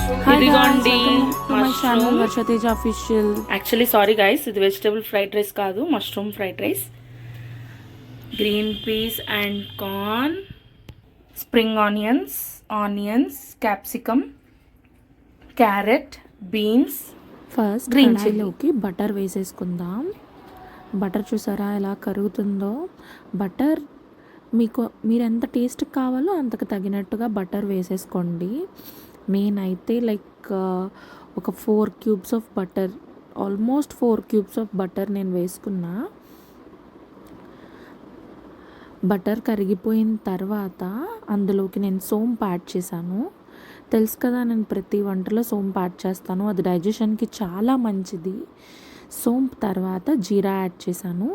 Hi guys, ఇదిగోండి welcome to my channel mushroom. Varshateja Official. Actually sorry guys, ఇది vegetable fried rice కాదు, mushroom fried rice. Green peas and corn, spring onions, capsicum, carrot, beans. First Green కడాయిలోకి butter వేసేసుకుందాం. Butter చూసారా ఎలా కరుగుతుందో. Butter మీరు ఎంత taste కావాలో అంతకు తగినట్టుగా బటర్ వేసేసుకోండి. నేనైతే లైక్ ఒక 4 cubes of butter, almost 4 cubes of butter నేను వేసుకున్నా. బటర్ కరిగిపోయిన తర్వాత అందులోకి నేను సోంపు యాడ్ చేశాను. తెలుసు కదా, నేను ప్రతి వంటలో సోంపు యాడ్ చేస్తాను, అది డైజెషన్కి చాలా మంచిది. సోంపు తర్వాత జీరా యాడ్ చేశాను.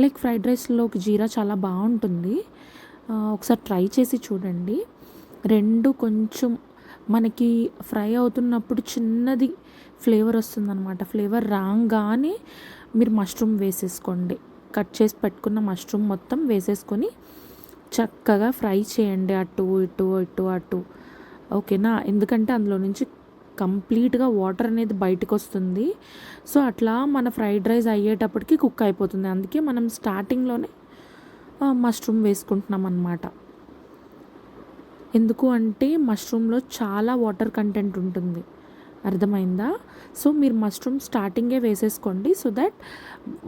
లైక్ ఫ్రైడ్ రైస్లోకి జీరా చాలా బాగుంటుంది, ఒకసారి ట్రై చేసి చూడండి. రెండు కొంచెం మనకి ఫ్రై అవుతున్నప్పుడు చిన్నది ఫ్లేవర్ వస్తుందన్నమాట. ఫ్లేవర్ రాగానే మీరు మష్రూమ్ వేసేసుకోండి. కట్ చేసి పెట్టుకున్న మష్రూమ్ మొత్తం వేసేసుకొని చక్కగా ఫ్రై చేయండి, అటు ఇటు ఇటు అటు. ఓకేనా, ఎందుకంటే అందులో నుంచి కంప్లీట్గా వాటర్ అనేది బయటకు వస్తుంది. సో అట్లా మన ఫ్రైడ్ రైస్ అయ్యేటప్పటికి కుక్ అయిపోతుంది. అందుకే మనం స్టార్టింగ్లోనే మష్రూమ్ వేసుకుంటున్నాం అన్నమాట. ఎందుకు అంటే మష్రూమ్లో చాలా వాటర్ కంటెంట్ ఉంటుంది, అర్థమైందా? సో మీరు మష్రూమ్ స్టార్టింగే వేసేసుకోండి, సో దట్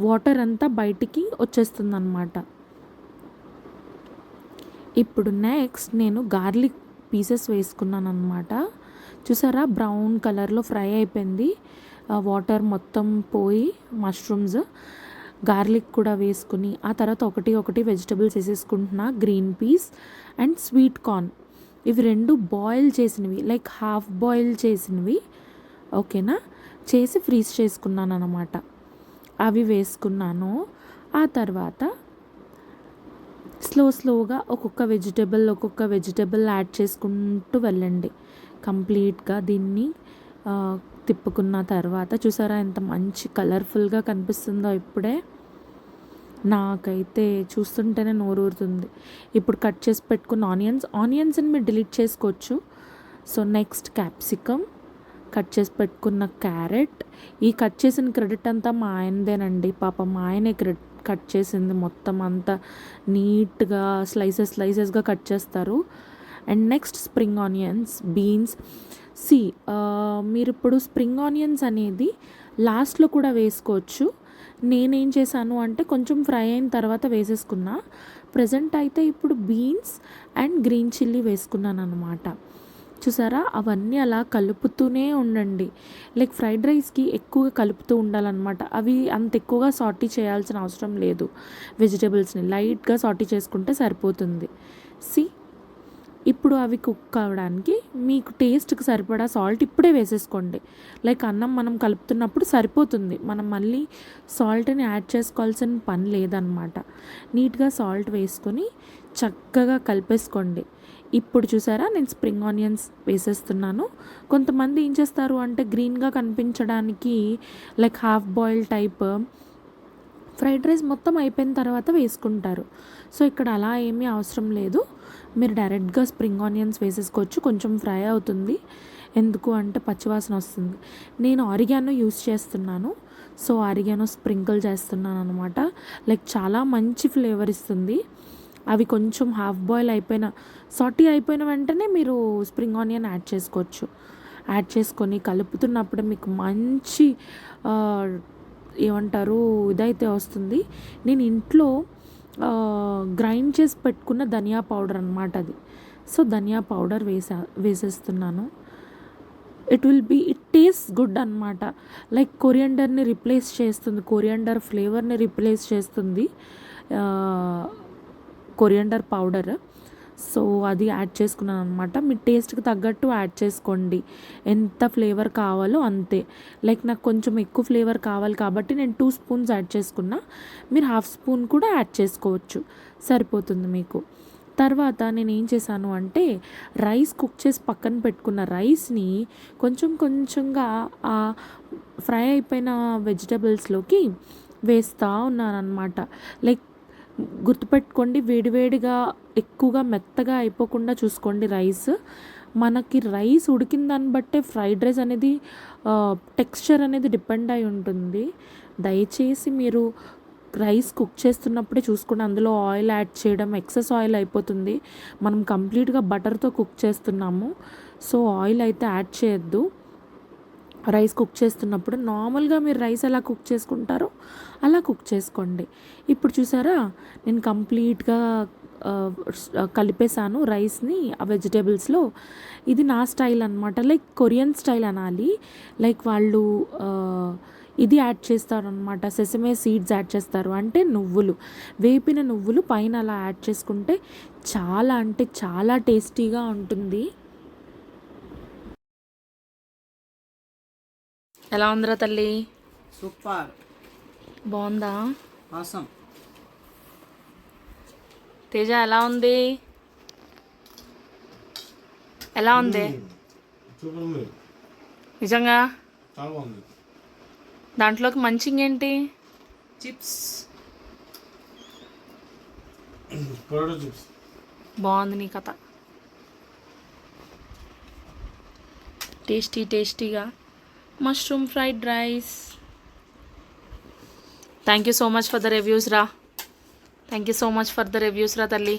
వాటర్ అంతా బయటికి వచ్చేస్తుంది అన్నమాట. ఇప్పుడు నెక్స్ట్ నేను గార్లిక్ పీసెస్ వేసుకున్నాను అనమాట. చూసారా, బ్రౌన్ కలర్లో ఫ్రై అయిపోయింది, వాటర్ మొత్తం పోయి మష్రూమ్స్. గార్లిక్ కూడా వేసుకుని ఆ తర్వాత ఒకటి వెజిటబుల్స్ వేసేసుకుంటున్నా. Green peas and sweet corn, ఇవి రెండు బాయిల్ చేసినవి, లైక్ హాఫ్ బాయిల్ చేసినవి. ఓకేనా, చేసి ఫ్రీజ్ చేసుకున్నాను అనమాట. అవి వేసుకున్నాను. ఆ తర్వాత స్లోగా ఒక్కొక్క వెజిటబుల్ యాడ్ చేసుకుంటూ వెళ్ళండి. కంప్లీట్గా దీన్ని తిప్పుకున్న తర్వాత చూసారా ఎంత మంచి కలర్ఫుల్గా కనిపిస్తుందో. ఇప్పుడే నాకైతే చూస్తుంటేనే నోరూరుతుంది. ఇప్పుడు కట్ చేసి పెట్టుకున్న ఆనియన్స్ని మీరు డిలీట్ చేసుకోవచ్చు. సో నెక్స్ట్ క్యాప్సికమ్, కట్ చేసి పెట్టుకున్న క్యారెట్. ఈ కట్ చేసిన క్రెడిట్ అంతా మా ఆయనదేనండి, పాపం మా ఆయనే కట్ చేసింది మొత్తం అంతా నీట్గా స్లైసెస్గా కట్ చేస్తారు. And next spring onions, beans. మీరు ఇప్పుడు స్ప్రింగ్ ఆనియన్స్ అనేది లాస్ట్లో కూడా వేసుకోవచ్చు. నేనేం చేశాను అంటే కొంచెం ఫ్రై అయిన తర్వాత వేసేసుకున్నా. ప్రజెంట్ అయితే ఇప్పుడు బీన్స్ అండ్ గ్రీన్ చిల్లీ వేసుకున్నాను అనమాట. చూసారా, అవన్నీ అలా కలుపుతూనే ఉండండి. లైక్ ఫ్రైడ్ రైస్కి ఎక్కువగా కలుపుతూ ఉండాలన్నమాట. అవి అంత ఎక్కువగా సాటీ చేయాల్సిన అవసరం లేదు. వెజిటేబుల్స్ని లైట్గా సాటీ చేసుకుంటే సరిపోతుంది. ఇప్పుడు అవి కుక్ అవ్వడానికి మీకు టేస్ట్కి సరిపడా సాల్ట్ ఇప్పుడే వేసేసుకోండి. లైక్ అన్నం మనం కలుపుతున్నప్పుడు సరిపోతుంది, మనం మళ్ళీ సాల్ట్ని యాడ్ చేసుకోవాల్సిన పని లేదనమాట. నీట్గా సాల్ట్ వేసుకొని చక్కగా కలిపేసుకోండి. ఇప్పుడు చూసారా, నేను స్ప్రింగ్ ఆనియన్స్ వేసేస్తున్నాను. కొంతమంది ఏం చేస్తారు అంటే గ్రీన్గా కనిపించడానికి like half boil type fried rice మొత్తం అయిపోయిన తర్వాత వేసుకుంటారు. సో ఇక్కడ అలా ఏమీ అవసరం లేదు, మీరు డైరెక్ట్గా స్ప్రింగ్ ఆనియన్స్ వేసేసుకోవచ్చు. కొంచెం ఫ్రై అవుతుంది, ఎందుకు అంటే పచ్చివాసన వస్తుంది. నేను ఆరిగానో యూస్ చేస్తున్నాను, సో ఆరిగానో స్ప్రింకిల్ చేస్తున్నాను అనమాట. లైక్ చాలా మంచి ఫ్లేవర్ ఇస్తుంది. అవి కొంచెం హాఫ్ బాయిల్ సాటీ అయిపోయిన వెంటనే మీరు స్ప్రింగ్ ఆనియన్ యాడ్ చేసుకోవచ్చు. యాడ్ చేసుకొని కలుపుతున్నప్పుడు మీకు మంచి ఏమంటారు ఇదైతే వస్తుంది. నేను ఇంట్లో గ్రైండ్ చేసి పెట్టుకున్న ధనియా పౌడర్ అనమాట అది. సో ధనియా పౌడర్ వేసేస్తున్నాను. ఇట్ టేస్ట్ గుడ్ అనమాట. లైక్ కొరియండర్ని రిప్లేస్ చేస్తుంది, కొరియండర్ ఫ్లేవర్ని రిప్లేస్ చేస్తుంది కొరియండర్ పౌడర్. సో అది యాడ్ చేసుకున్నాను అనమాట. మీ టేస్ట్కి తగ్గట్టు యాడ్ చేసుకోండి, ఎంత ఫ్లేవర్ కావాలో అంతే. లైక్ నాకు కొంచెం ఎక్కువ ఫ్లేవర్ కావాలి కాబట్టి నేను 2 స్పూన్స్ యాడ్ చేసుకున్నా. మీరు హాఫ్ స్పూన్ కూడా యాడ్ చేసుకోవచ్చు, సరిపోతుంది మీకు. తర్వాత నేను ఏం చేశాను అంటే రైస్ కుక్ చేసి పక్కన పెట్టుకున్న రైస్ని కొంచెంగా ఆ ఫ్రై అయిపోయిన వెజిటబుల్స్లోకి వేస్తూ ఉన్నాను అనమాట. లైక్ గుర్తుపెట్టుకోండి, వేడివేడిగా ఎక్కువగా మెత్తగా అయిపోకుండా చూసుకోండి రైస్. మనకి రైస్ ఉడికిన దాన్ని బట్టే ఫ్రైడ్ రైస్ అనేది టెక్స్చర్ అనేది డిపెండ్ అయి ఉంటుంది. దయచేసి మీరు రైస్ కుక్ చేస్తున్నప్పుడే చూసుకుని అందులో ఆయిల్ యాడ్ చేయడం, ఎక్సెస్ ఆయిల్ అయిపోతుంది. మనం కంప్లీట్గా బటర్తో కుక్ చేస్తున్నాము, సో ఆయిల్ అయితే యాడ్ చేయొద్దు రైస్ కుక్ చేస్తున్నప్పుడు. నార్మల్గా మీరు రైస్ ఎలా కుక్ చేసుకుంటారో అలా కుక్ చేసుకోండి. ఇప్పుడు చూసారా నేను కంప్లీట్గా కలిపేసాను రైస్ని ఆ వెజిటేబుల్స్లో. ఇది నా స్టైల్ అనమాట, లైక్ కొరియన్ స్టైల్ అనాలి. లైక్ వాళ్ళు ఇది యాడ్ చేస్తారు అనమాట, సెసమే సీడ్స్ యాడ్ చేస్తారు, అంటే నువ్వులు, వేపిన నువ్వులు పైన అలా యాడ్ చేసుకుంటే చాలా అంటే చాలా టేస్టీగా ఉంటుంది. ఎలా ఉందిరా తల్లి? సూపర్, బాగుందా? ఆసం. తేజ ఎలా ఉంది? ఎలా ఉంది సూపర్ ఉంది, నిజంగా? చాలా బాగుంది. దాంట్లోకి మంచిగా ఏంటి? చిప్స్. Potato chips. బాగుంది నీ కథ. టేస్టీగా mushroom fried rice. Thank you so much for the reviews రా. Thank you so much for the reviews రా తల్లి.